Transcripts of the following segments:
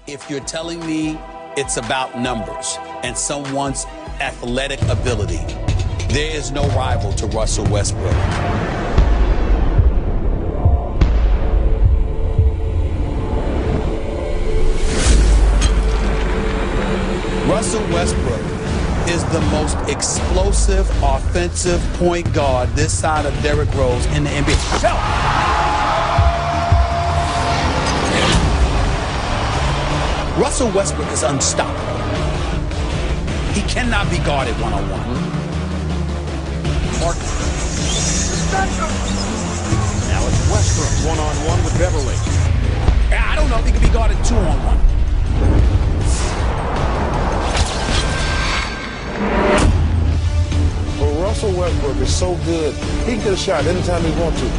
If you're telling me it's about numbers and someone's athletic ability, there is no rival to Russell Westbrook. Russell Westbrook is the most explosive offensive point guard this side of Derrick Rose in the NBA. Russell Westbrook is unstoppable. He cannot be guarded one-on-one. Now it's Westbrook one-on-one with Beverly. I don't know if he can be guarded two-on-one. But Russell Westbrook is so good, he can get a shot anytime he wants to.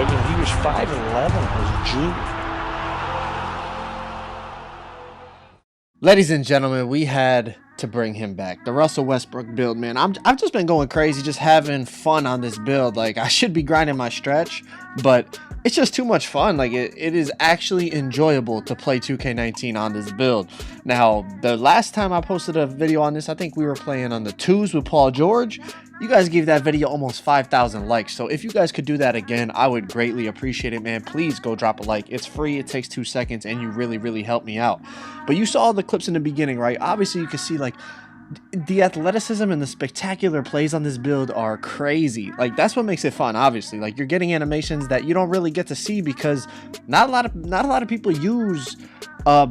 He was 5'11" as a junior. Ladies and gentlemen, we had to bring him back. The Russell Westbrook build, man. I've just been going crazy, just having fun on this build. Like, I should be grinding my stretch, but it's just too much fun. Like, it is actually enjoyable to play 2K19 on this build. Now, the last time I posted a video on this, I think we were playing on the 2s with Paul George. You guys gave that video almost 5,000 likes. So if you guys could do that again, I would greatly appreciate it, man. Please go drop a like. It's free. It takes 2 seconds, and you really, really help me out. But you saw the clips in the beginning, right? Obviously, you can see, like, the athleticism and the spectacular plays on this build are crazy. Like, that's what makes it fun. Obviously, like, you're getting animations that you don't really get to see because not a lot of people use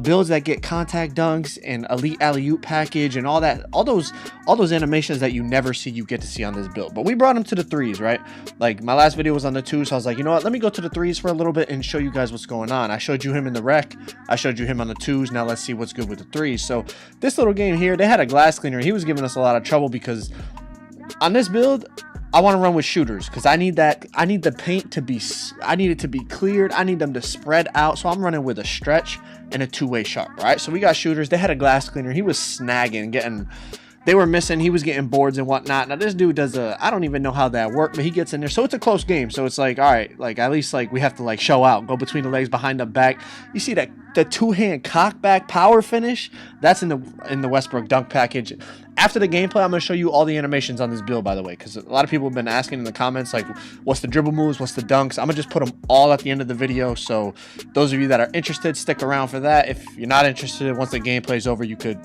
builds that get contact dunks and elite alley-oop package and all those animations that you never see, you get to see on this build. But we brought him to the 3s, right? Like, my last video was on the 2s, so I was like, you know what, let me go to the 3s for a little bit and show you guys what's going on. I showed you him in the rec, I showed you him on the 2s. Now let's see what's good with the 3s. So this little game here, they had a glass cleaner. He was giving us a lot of trouble because on this build, I want to run with shooters because I need the paint to be, I need it to be cleared. I need them to spread out. So I'm running with a stretch and a two-way sharp, right? So we got shooters. They had a glass cleaner. He was snagging, they were missing. He was getting boards and whatnot. Now this dude does I don't even know how that worked, but he gets in there. So it's a close game. So it's like, all right, like at least like we have to like show out, go between the legs, behind the back. You see that the two-hand cock back power finish? That's in the Westbrook dunk package. After the gameplay, I'm going to show you all the animations on this build, by the way, because a lot of people have been asking in the comments, like, what's the dribble moves, what's the dunks? I'm going to just put them all at the end of the video, so those of you that are interested, stick around for that. If you're not interested, once the gameplay is over, you could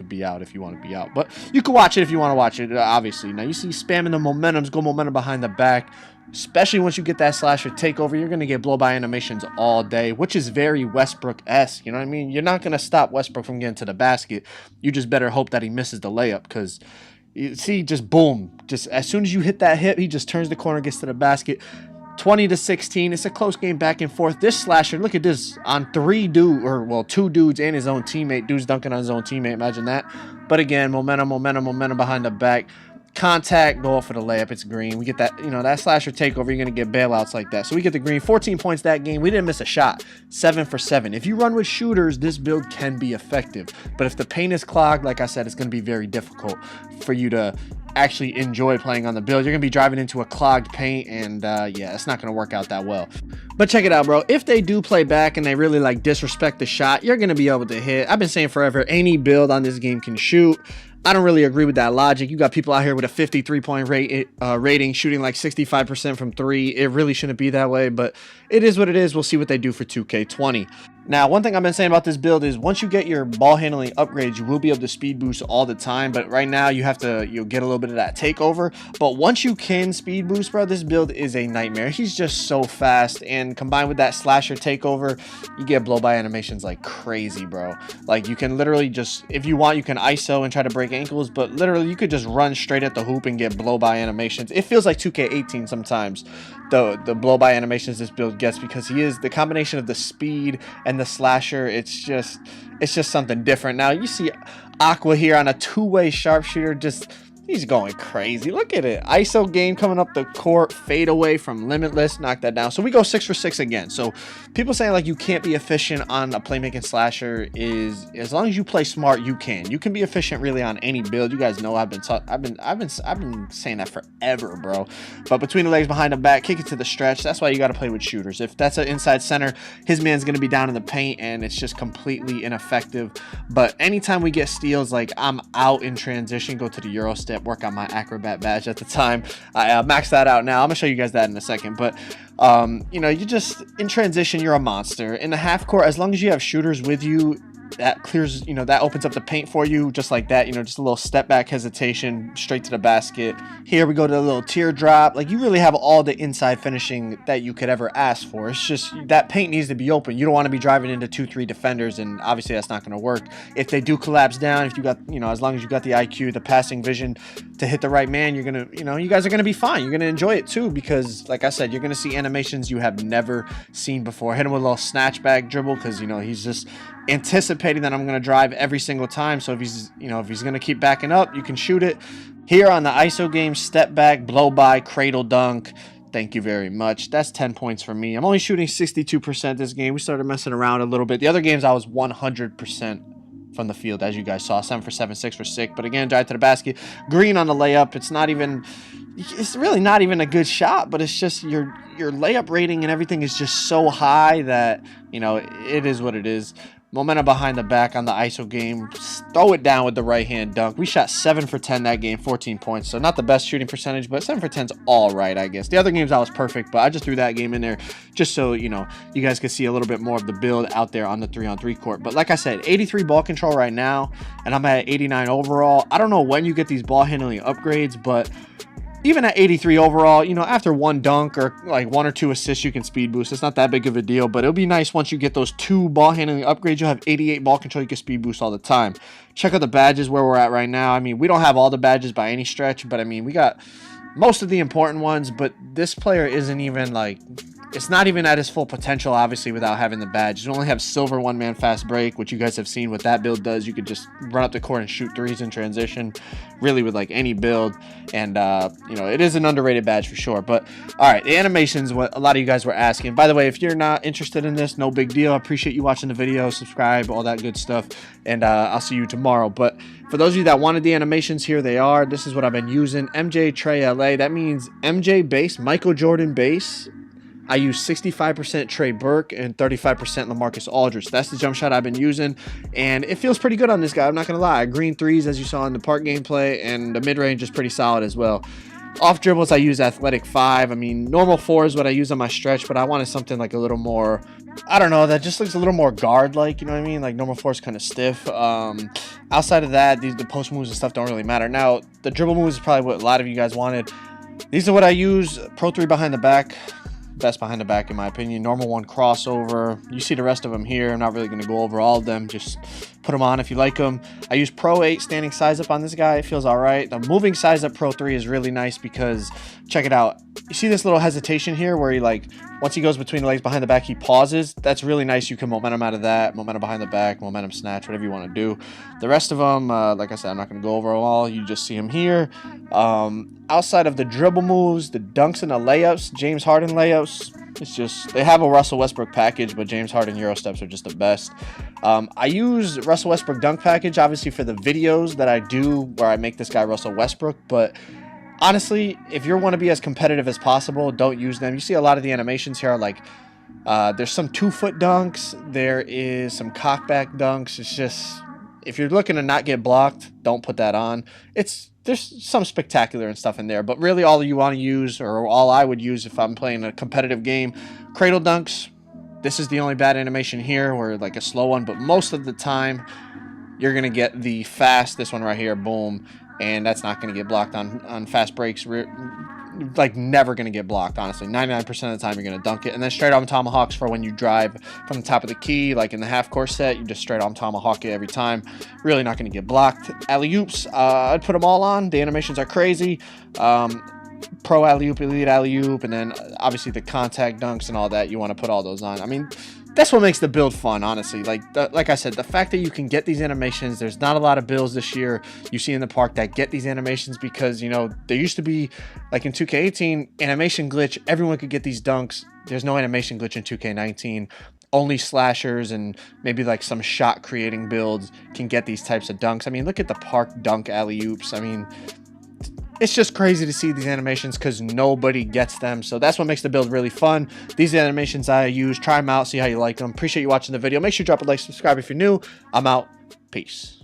be out if you want to be out. But you can watch it if you want to watch it, obviously. Now, you see spamming the momentums, go momentum behind the back. Especially once you get that slasher takeover, you're going to get blow-by animations all day, which is very Westbrook-esque, you know what I mean? You're not going to stop Westbrook from getting to the basket. You just better hope that he misses the layup because, you see, just boom. Just as soon as you hit that hit, he just turns the corner, gets to the basket. 20-16. It's a close game back and forth. This slasher, look at this, on two dudes and his own teammate. Dude's dunking on his own teammate, imagine that. But again, momentum behind the back. Contact, go up for the layup, it's green. We get that, that slasher takeover, you're going to get bailouts like that. So we get the green, 14 points that game. We didn't miss a shot, 7 for 7. If you run with shooters, this build can be effective. But if the paint is clogged, like I said, it's going to be very difficult for you to actually enjoy playing on the build. You're going to be driving into a clogged paint, and yeah, it's not going to work out that well. But check it out, bro. If they do play back and they really like disrespect the shot, you're going to be able to hit. I've been saying forever, any build on this game can shoot. I don't really agree with that logic. You got people out here with a 53-point rating, shooting like 65% from 3. It really shouldn't be that way, but it is what it is. We'll see what they do for 2K20. Now, one thing I've been saying about this build is once you get your ball handling upgrades, you will be able to speed boost all the time. But right now, you have to get a little bit of that takeover. But once you can speed boost, bro, this build is a nightmare. He's just so fast. And combined with that slasher takeover, you get blow-by animations like crazy, bro. Like, you can literally just, if you want, you can ISO and try to break ankles. But literally, you could just run straight at the hoop and get blow-by animations. It feels like 2K18 sometimes, the blow-by animations this build gets, because he is the combination of the speed and the slasher. It's just something different. Now you see Aqua here on a two-way sharpshooter, just He's going crazy. Look at it. ISO game coming up the court. Fade away from Limitless. Knock that down. So we go 6 for 6 again. So people saying like you can't be efficient on a playmaking slasher is, as long as you play smart, you can. You can be efficient really on any build. You guys know I've been saying that forever, bro. But between the legs, behind the back, kick it to the stretch. That's why you got to play with shooters. If that's an inside center, his man's going to be down in the paint and it's just completely ineffective. But anytime we get steals, like I'm out in transition, go to the Euro step, work on my acrobat badge at the time. I maxed that out now. I'm gonna show you guys that in a second. But you know, you just in transition, you're a monster. In the half court, as long as you have shooters with you, that clears, you know, that opens up the paint for you just like that. You know, just a little step back hesitation, straight to the basket. Here we go to a little teardrop. Like, you really have all the inside finishing that you could ever ask for. It's just that paint needs to be open. You don't want to be driving into 2-3 defenders, and obviously that's not going to work. If they do collapse down, if you got, you know, as long as you got the IQ, the passing vision to hit the right man, you're gonna, you know, you guys are gonna be fine. You're gonna enjoy it too, because like I said, you're gonna see animations you have never seen before. Hit him with a little snatch back dribble, because, you know, he's just anticipating that I'm going to drive every single time. So if he's, you know, if he's going to keep backing up, you can shoot it. Here on the ISO game, step back, blow by, cradle dunk. Thank you very much. That's 10 points for me. I'm only shooting 62% this game. We started messing around a little bit. The other games I was 100% from the field, as you guys saw. 7 for 7, 6 for 6. But again, drive to the basket. Green on the layup. It's not even, it's really not even a good shot, but it's just your layup rating and everything is just so high that, you know, it is what it is. Momentum behind the back on the ISO game. Throw it down with the right hand dunk. We shot 7 for 10 that game, 14 points. So not the best shooting percentage, but 7 for 10's all right, I guess. The other games I was perfect, but I just threw that game in there just so, you know, you guys could see a little bit more of the build out there on the 3-on-3 court. But like I said, 83 ball control right now, and I'm at 89 overall. I don't know when you get these ball handling upgrades, but even at 83 overall, you know, after one dunk or like 1 or 2 assists, you can speed boost. It's not that big of a deal, but it'll be nice once you get those 2 ball handling upgrades. You'll have 88 ball control. You can speed boost all the time. Check out the badges where we're at right now. I mean, we don't have all the badges by any stretch, but I mean, we got most of the important ones, but this player isn't even like, it's not even at his full potential, obviously, without having the badge. You only have silver one-man fast break, which you guys have seen what that build does. You could just run up the court and shoot threes in transition, really, with like any build. And, you know, it is an underrated badge for sure. But, all right, the animations, what a lot of you guys were asking. By the way, if you're not interested in this, no big deal. I appreciate you watching the video. Subscribe, all that good stuff. And I'll see you tomorrow. But for those of you that wanted the animations, here they are. This is what I've been using. MJ Trey LA. That means MJ base, Michael Jordan base. I use 65% Trey Burke and 35% LaMarcus Aldridge. That's the jump shot I've been using, and it feels pretty good on this guy. I'm not going to lie. Green threes, as you saw in the park gameplay, and the mid-range is pretty solid as well. Off dribbles, I use athletic 5. I mean, normal 4 is what I use on my stretch, but I wanted something like a little more, I don't know, that just looks a little more guard-like, you know what I mean? Like, normal 4 is kind of stiff. Outside of that, the post moves and stuff don't really matter. Now, the dribble moves is probably what a lot of you guys wanted. These are what I use. Pro 3 behind the back. Best behind the back in my opinion. Normal 1 crossover. You see the rest of them here. I'm not really going to go over all of them. Just put them on if you like them. I use Pro 8 standing size up on this guy. It feels all right. The moving size up Pro 3 is really nice because, check it out. You see this little hesitation here where he, like, once he goes between the legs behind the back, he pauses. That's really nice. You can momentum out of that. Momentum behind the back, momentum snatch, whatever you want to do. The rest of them, like I said, I'm not going to go over them all. You just see them here. Outside of the dribble moves, the dunks and the layups, James Harden layups, it's just, they have a Russell Westbrook package, but James Harden Euro steps are just the best. I use Russell Westbrook dunk package, obviously, for the videos that I do where I make this guy Russell Westbrook, but honestly, if you want to be as competitive as possible, don't use them. You see a lot of the animations here are like, there's some 2-foot dunks, there is some cockback dunks. It's just, if you're looking to not get blocked, don't put that on. There's some spectacular and stuff in there, but really all you want to use, or all I would use if I'm playing a competitive game, cradle dunks. This is the only bad animation here, or like a slow one, but most of the time you're going to get the fast, this one right here, boom, and that's not going to get blocked on fast breaks. Like, never going to get blocked, honestly. 99% of the time you're going to dunk it. And then straight arm tomahawks for when you drive from the top of the key, like in the half court set, you just straight arm tomahawk it every time. Really not going to get blocked. Alley-oops, I'd put them all on. The animations are crazy. Pro alley-oop, elite alley-oop, and then obviously the contact dunks and all that, you want to put all those on. I mean, that's what makes the build fun, honestly. Like I said, the fact that you can get these animations, there's not a lot of builds this year you see in the park that get these animations, because, you know, there used to be, like in 2K18, animation glitch, everyone could get these dunks. There's no animation glitch in 2K19. Only slashers and maybe like some shot creating builds can get these types of dunks. I mean, look at the park dunk alley-oops. I mean, it's just crazy to see these animations because nobody gets them. So that's what makes the build really fun. These animations I use. Try them out. See how you like them. Appreciate you watching the video. Make sure you drop a like, subscribe if you're new. I'm out. Peace.